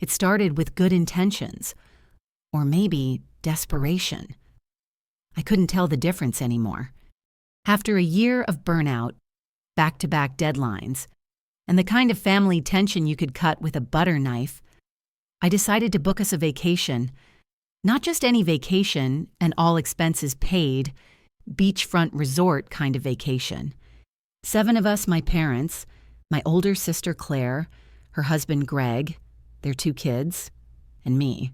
It started with good intentions, or maybe desperation. I couldn't tell the difference anymore. After a year of burnout, back-to-back deadlines, and the kind of family tension you could cut with a butter knife, I decided to book us a vacation. Not just any vacation, an all-expenses paid, beachfront resort kind of vacation. 7 of us, my parents, my older sister Claire, her husband Greg, their 2 kids, and me.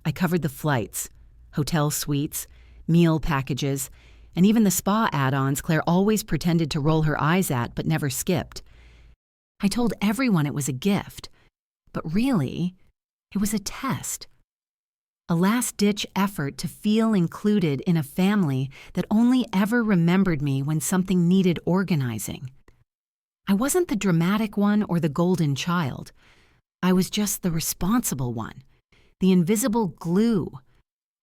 I covered the flights, hotel suites, meal packages, and even the spa add-ons Claire always pretended to roll her eyes at but never skipped. I told everyone it was a gift, but really, it was a test. A last-ditch effort to feel included in a family that only ever remembered me when something needed organizing. I wasn't the dramatic one or the golden child. I was just the responsible one, the invisible glue,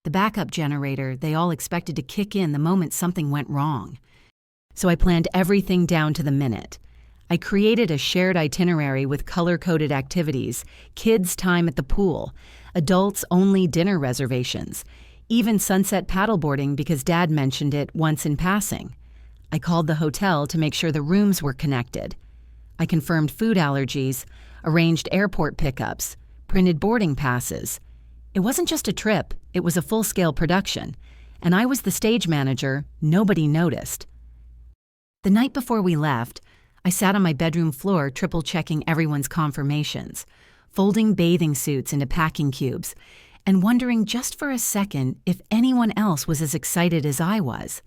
the backup generator they all expected to kick in the moment something went wrong. So I planned everything down to the minute. I created a shared itinerary with color-coded activities, kids' time at the pool, adults-only dinner reservations, even sunset paddleboarding because Dad mentioned it once in passing. I called the hotel to make sure the rooms were connected. I confirmed food allergies, arranged airport pickups, printed boarding passes. It wasn't just a trip, it was a full-scale production, and I was the stage manager. Nobody noticed. The night before we left, I sat on my bedroom floor triple-checking everyone's confirmations, folding bathing suits into packing cubes, and wondering just for a second if anyone else was as excited as I was.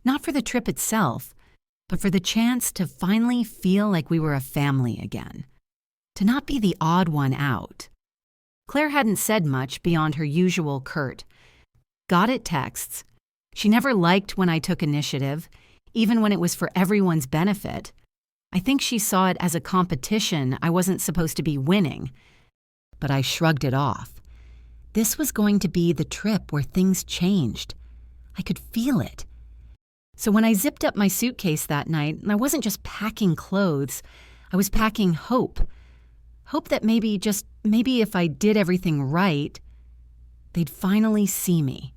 Not for the trip itself, but for the chance to finally feel like we were a family again. To not be the odd one out. Claire hadn't said much beyond her usual curt, "Got it" texts. She never liked when I took initiative, even when it was for everyone's benefit. I think she saw it as a competition I wasn't supposed to be winning. But I shrugged it off. This was going to be the trip where things changed. I could feel it. So when I zipped up my suitcase that night, I wasn't just packing clothes, I was packing hope. Hope that maybe if I did everything right, they'd finally see me.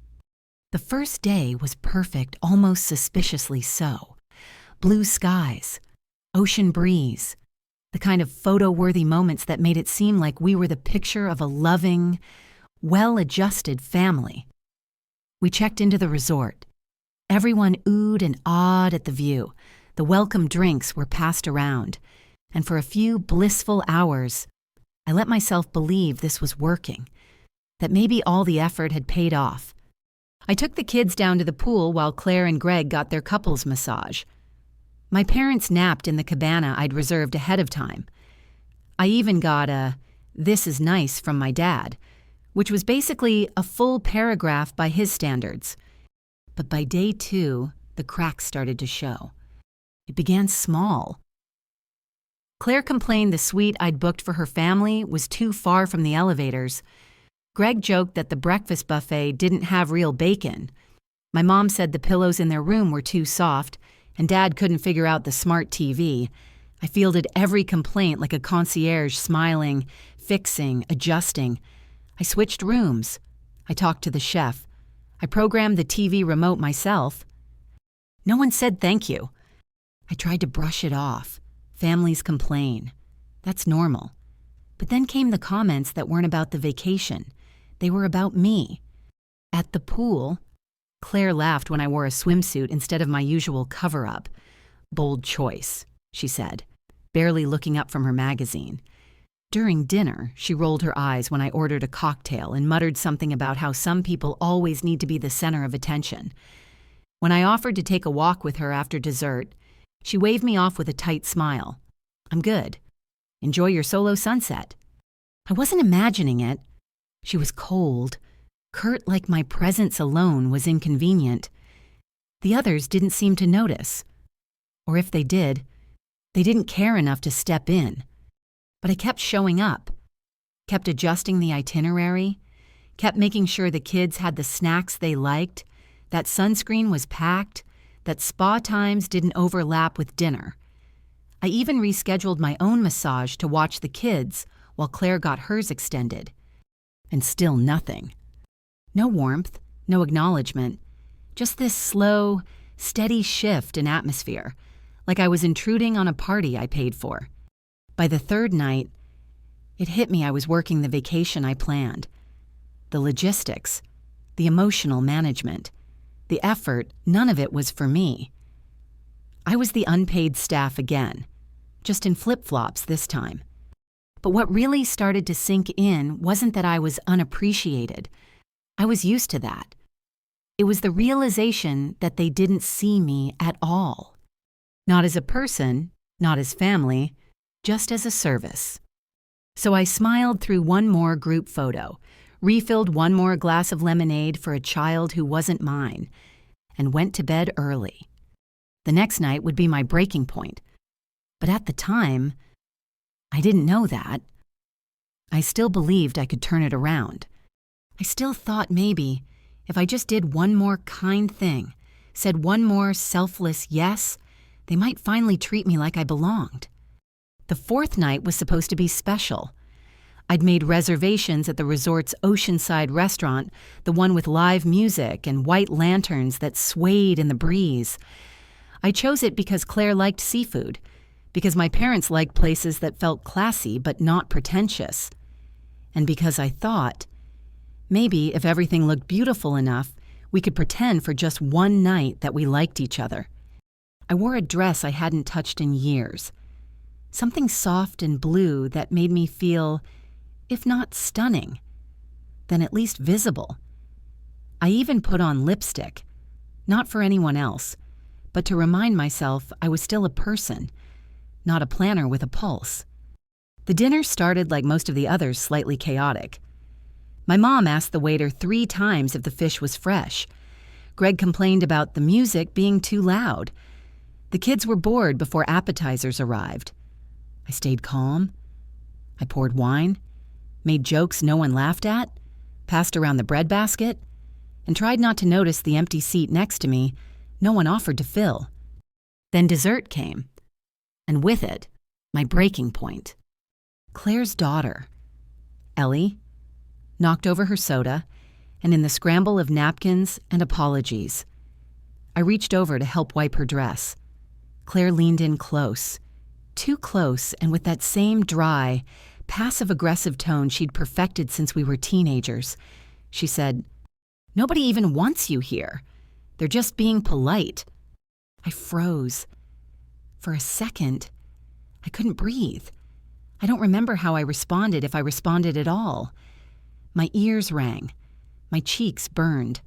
The first day was perfect, almost suspiciously so. Blue skies, ocean breeze, the kind of photo-worthy moments that made it seem like we were the picture of a loving, well-adjusted family. We checked into the resort. Everyone oohed and awed at the view. The welcome drinks were passed around. And for a few blissful hours, I let myself believe this was working, that maybe all the effort had paid off. I took the kids down to the pool while Claire and Greg got their couples massage. My parents napped in the cabana I'd reserved ahead of time. I even got a "this is nice" from my dad, which was basically a full paragraph by his standards. But by day 2, the cracks started to show. It began small. Claire complained the suite I'd booked for her family was too far from the elevators. Greg joked that the breakfast buffet didn't have real bacon. My mom said the pillows in their room were too soft, and Dad couldn't figure out the smart TV. I fielded every complaint like a concierge, smiling, fixing, adjusting. I switched rooms. I talked to the chef. I programmed the TV remote myself. No one said thank you. I tried to brush it off. Families complain. That's normal. But then came the comments that weren't about the vacation. They were about me. At the pool, Claire laughed when I wore a swimsuit instead of my usual cover-up. "Bold choice," she said, barely looking up from her magazine. During dinner, she rolled her eyes when I ordered a cocktail and muttered something about how some people always need to be the center of attention. When I offered to take a walk with her after dessert, she waved me off with a tight smile. "I'm good. Enjoy your solo sunset." I wasn't imagining it. She was cold, curt like my presence alone was inconvenient. The others didn't seem to notice. Or if they did, they didn't care enough to step in. But I kept showing up, kept adjusting the itinerary, kept making sure the kids had the snacks they liked, that sunscreen was packed, that spa times didn't overlap with dinner. I even rescheduled my own massage to watch the kids while Claire got hers extended. And still nothing. No warmth, no acknowledgement, just this slow, steady shift in atmosphere, like I was intruding on a party I paid for. By the third night, it hit me I was working the vacation I planned. The logistics, the emotional management, the effort, none of it was for me. I was the unpaid staff again, just in flip-flops this time. But what really started to sink in wasn't that I was unappreciated. I was used to that. It was the realization that they didn't see me at all. Not as a person, not as family, just as a service. So I smiled through one more group photo, refilled one more glass of lemonade for a child who wasn't mine, and went to bed early. The next night would be my breaking point. But at the time, I didn't know that. I still believed I could turn it around. I still thought maybe, if I just did one more kind thing, said one more selfless yes, they might finally treat me like I belonged. The fourth night was supposed to be special. I'd made reservations at the resort's oceanside restaurant, the one with live music and white lanterns that swayed in the breeze. I chose it because Claire liked seafood, because my parents liked places that felt classy but not pretentious, and because I thought, maybe if everything looked beautiful enough, we could pretend for just one night that we liked each other. I wore a dress I hadn't touched in years. Something soft and blue that made me feel, if not stunning, then at least visible. I even put on lipstick, not for anyone else, but to remind myself I was still a person, not a planner with a pulse. The dinner started like most of the others, slightly chaotic. My mom asked the waiter 3 times if the fish was fresh. Greg complained about the music being too loud. The kids were bored before appetizers arrived. I stayed calm. I poured wine, made jokes no one laughed at, passed around the breadbasket, and tried not to notice the empty seat next to me no one offered to fill. Then dessert came, and with it, my breaking point. Claire's daughter, Ellie, knocked over her soda, and in the scramble of napkins and apologies, I reached over to help wipe her dress. Claire leaned in close, too close, and with that same dry, passive-aggressive tone she'd perfected since we were teenagers. She said, "Nobody even wants you here. They're just being polite." I froze. For a second, I couldn't breathe. I don't remember how I responded, if I responded at all. My ears rang. My cheeks burned.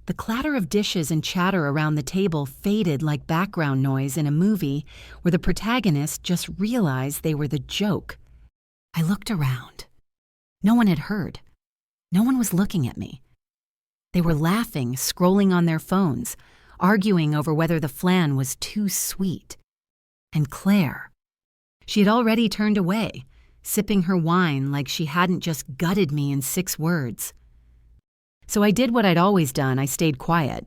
The clatter of dishes and chatter around the table faded like background noise in a movie where the protagonist just realized they were the joke. I looked around. No one had heard. No one was looking at me. They were laughing, scrolling on their phones, arguing over whether the flan was too sweet. And Claire. She had already turned away, sipping her wine like she hadn't just gutted me in 6 words. So I did what I'd always done. I stayed quiet.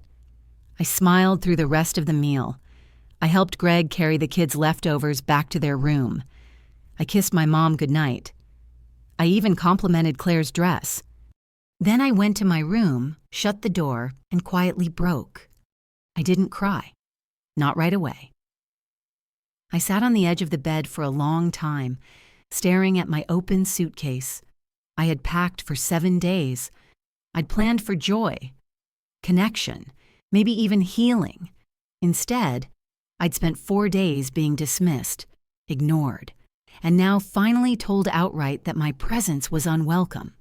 I smiled through the rest of the meal. I helped Greg carry the kids' leftovers back to their room. I kissed my mom goodnight. I even complimented Claire's dress. Then I went to my room, shut the door, and quietly broke. I didn't cry. Not right away. I sat on the edge of the bed for a long time, staring at my open suitcase. I had packed for 7 days. I'd planned for joy, connection, maybe even healing. Instead, I'd spent 4 days being dismissed, ignored, and now finally told outright that my presence was unwelcome.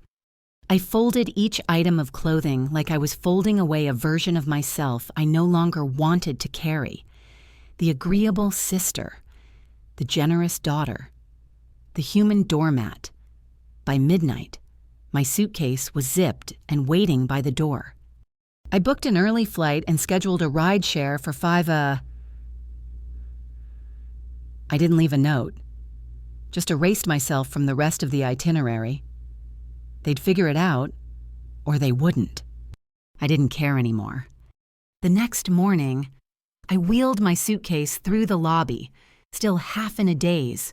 I folded each item of clothing like I was folding away a version of myself I no longer wanted to carry. The agreeable sister, the generous daughter, the human doormat. By midnight, my suitcase was zipped and waiting by the door. I booked an early flight and scheduled a ride share for 5. I didn't leave a note. Just erased myself from the rest of the itinerary. They'd figure it out, or they wouldn't. I didn't care anymore. The next morning, I wheeled my suitcase through the lobby, still half in a daze.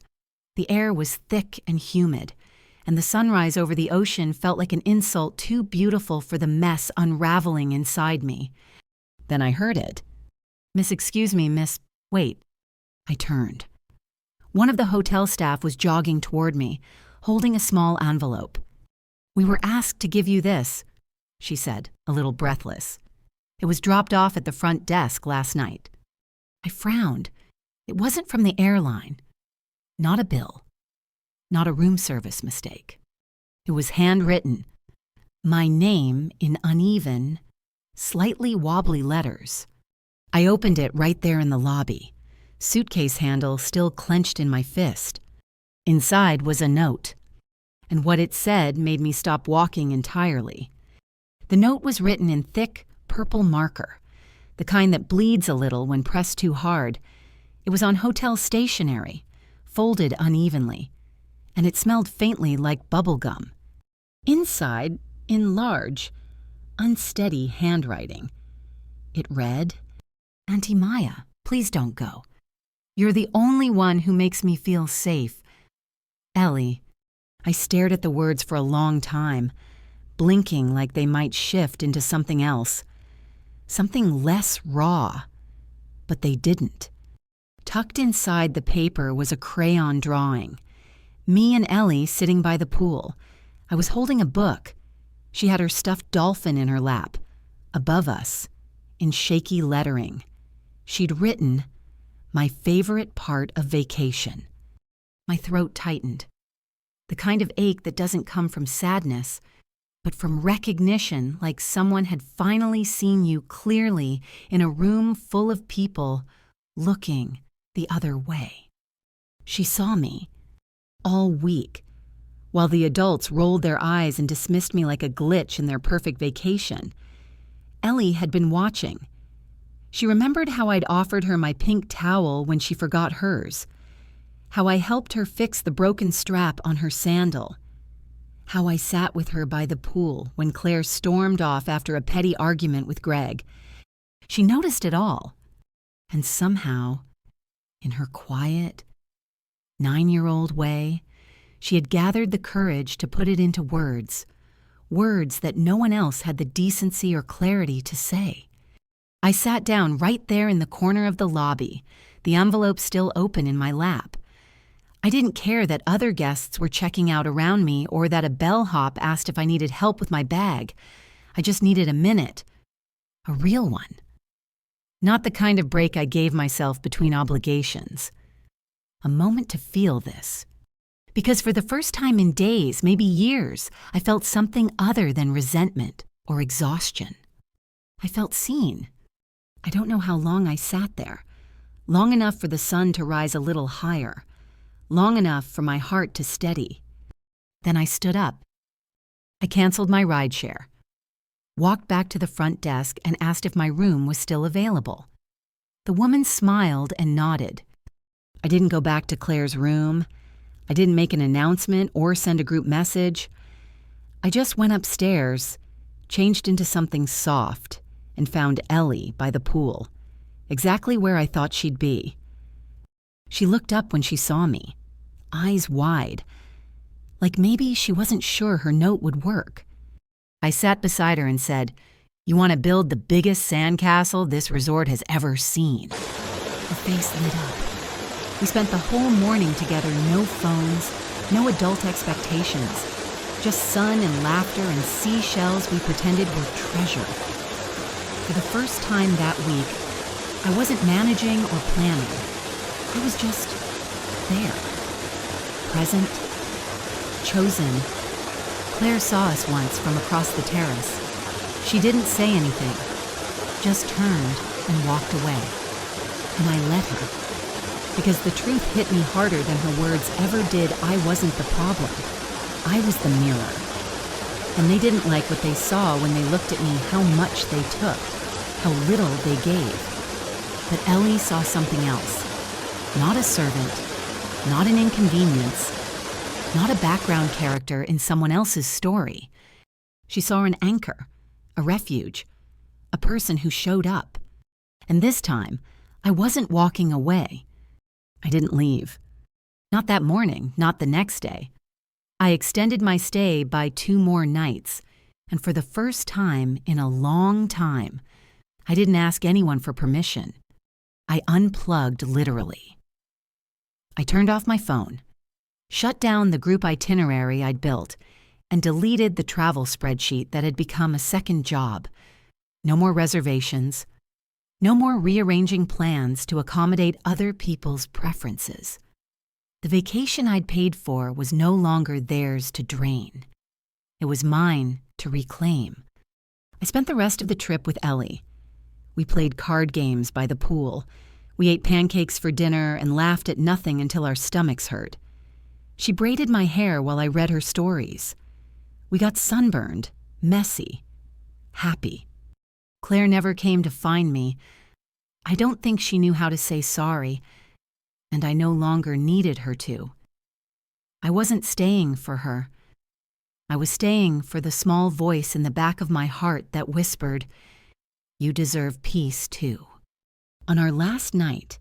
The air was thick and humid. and the sunrise over the ocean felt like an insult too beautiful for the mess unraveling inside me. Then I heard it. Excuse me, miss, wait." I turned. One of the hotel staff was jogging toward me, holding a small envelope. "We were asked to give you this," she said, a little breathless. "It was dropped off at the front desk last night." I frowned. It wasn't from the airline. Not a bill. Not a room service mistake. It was handwritten. My name in uneven, slightly wobbly letters. I opened it right there in the lobby, suitcase handle still clenched in my fist. Inside was a note, and what it said made me stop walking entirely. The note was written in thick, purple marker, the kind that bleeds a little when pressed too hard. It was on hotel stationery, folded unevenly, and it smelled faintly like bubble gum. Inside, in large, unsteady handwriting, it read, "Auntie Maya, please don't go. You're the only one who makes me feel safe. Ellie." I stared at the words for a long time, blinking like they might shift into something else, something less raw. But they didn't. Tucked inside the paper was a crayon drawing. Me and Ellie sitting by the pool. I was holding a book. She had her stuffed dolphin in her lap. Above us, in shaky lettering, she'd written, "My favorite part of vacation." My throat tightened. The kind of ache that doesn't come from sadness, but from recognition, like someone had finally seen you clearly in a room full of people looking the other way. She saw me, all week, while the adults rolled their eyes and dismissed me like a glitch in their perfect vacation. Ellie had been watching. She remembered how I'd offered her my pink towel when she forgot hers, how I helped her fix the broken strap on her sandal, how I sat with her by the pool when Claire stormed off after a petty argument with Greg. She noticed it all, and somehow, in her quiet, 9-year-old way, she had gathered the courage to put it into words, words that no one else had the decency or clarity to say. I sat down right there in the corner of the lobby, the envelope still open in my lap. I didn't care that other guests were checking out around me or that a bellhop asked if I needed help with my bag. I just needed a minute. A real one. Not the kind of break I gave myself between obligations. A moment to feel this. Because for the first time in days, maybe years, I felt something other than resentment or exhaustion. I felt seen. I don't know how long I sat there. Long enough for the sun to rise a little higher. Long enough for my heart to steady. Then I stood up. I canceled my rideshare, walked back to the front desk and asked if my room was still available. The woman smiled and nodded. I didn't go back to Claire's room. I didn't make an announcement or send a group message. I just went upstairs, changed into something soft, and found Ellie by the pool, exactly where I thought she'd be. She looked up when she saw me, eyes wide, like maybe she wasn't sure her note would work. I sat beside her and said, "You want to build the biggest sandcastle this resort has ever seen?" Her face lit up. We spent the whole morning together, no phones, no adult expectations, just sun and laughter and seashells we pretended were treasure. For the first time that week, I wasn't managing or planning. I was just there. Present. Chosen. Claire saw us once from across the terrace. She didn't say anything, just turned and walked away. And I let her. Because the truth hit me harder than her words ever did. I wasn't the problem. I was the mirror. And they didn't like what they saw when they looked at me, how much they took, how little they gave. But Ellie saw something else. Not a servant, not an inconvenience, not a background character in someone else's story. She saw an anchor, a refuge, a person who showed up. And this time, I wasn't walking away. I didn't leave. Not that morning, not the next day. I extended my stay by 2 more nights, and for the first time in a long time, I didn't ask anyone for permission. I unplugged literally. I turned off my phone, shut down the group itinerary I'd built, and deleted the travel spreadsheet that had become a second job. No more reservations, no more rearranging plans to accommodate other people's preferences. The vacation I'd paid for was no longer theirs to drain. It was mine to reclaim. I spent the rest of the trip with Ellie. We played card games by the pool. We ate pancakes for dinner and laughed at nothing until our stomachs hurt. She braided my hair while I read her stories. We got sunburned, messy, happy. Claire never came to find me. I don't think she knew how to say sorry, and I no longer needed her to. I wasn't staying for her. I was staying for the small voice in the back of my heart that whispered, "You deserve peace too." On our last night,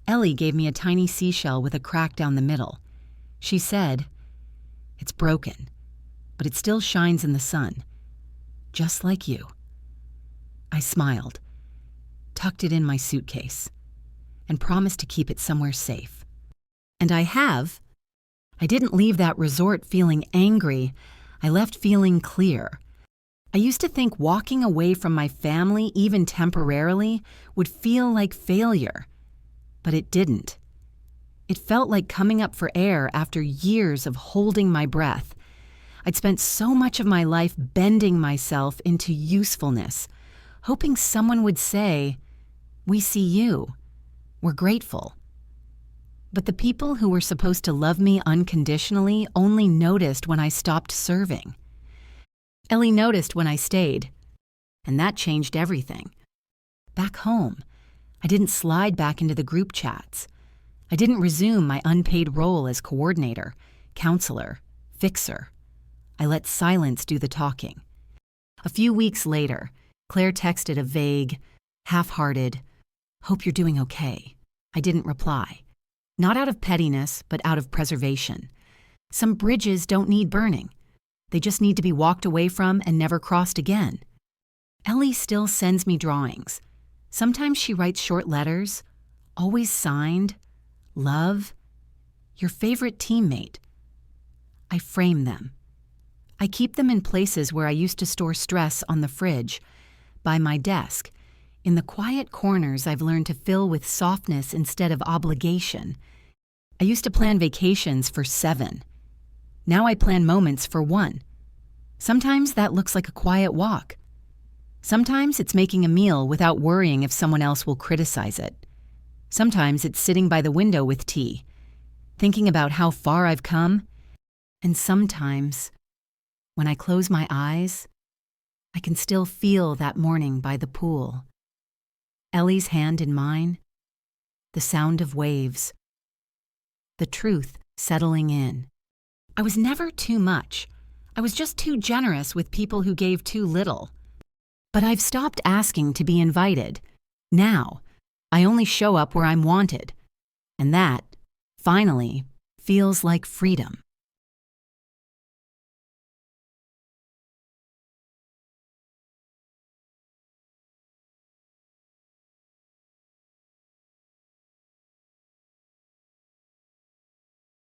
Ellie gave me a tiny seashell with a crack down the middle. She said, "It's broken, but it still shines in the sun, just like you." I smiled, tucked it in my suitcase, and promised to keep it somewhere safe. And I have. I didn't leave that resort feeling angry. I left feeling clear. I used to think walking away from my family, even temporarily, would feel like failure. But it didn't. It felt like coming up for air after years of holding my breath. I'd spent so much of my life bending myself into usefulness, hoping someone would say, "We see you. We're grateful." But the people who were supposed to love me unconditionally only noticed when I stopped serving. Ellie noticed when I stayed, and that changed everything. Back home, I didn't slide back into the group chats. I didn't resume my unpaid role as coordinator, counselor, fixer. I let silence do the talking. A few weeks later, Claire texted a vague, half-hearted, "Hope you're doing okay." I didn't reply. Not out of pettiness, but out of preservation. Some bridges don't need burning. They just need to be walked away from and never crossed again. Ellie still sends me drawings. Sometimes she writes short letters, always signed, "Love, your favorite teammate." I frame them. I keep them in places where I used to store stress on the fridge, by my desk, in the quiet corners I've learned to fill with softness instead of obligation. I used to plan vacations for 7. Now I plan moments for 1. Sometimes that looks like a quiet walk. Sometimes it's making a meal without worrying if someone else will criticize it. Sometimes it's sitting by the window with tea, thinking about how far I've come. And sometimes, when I close my eyes, I can still feel that morning by the pool. Ellie's hand in mine, the sound of waves, the truth settling in. I was never too much. I was just too generous with people who gave too little. But I've stopped asking to be invited. Now, I only show up where I'm wanted. And that, finally, feels like freedom.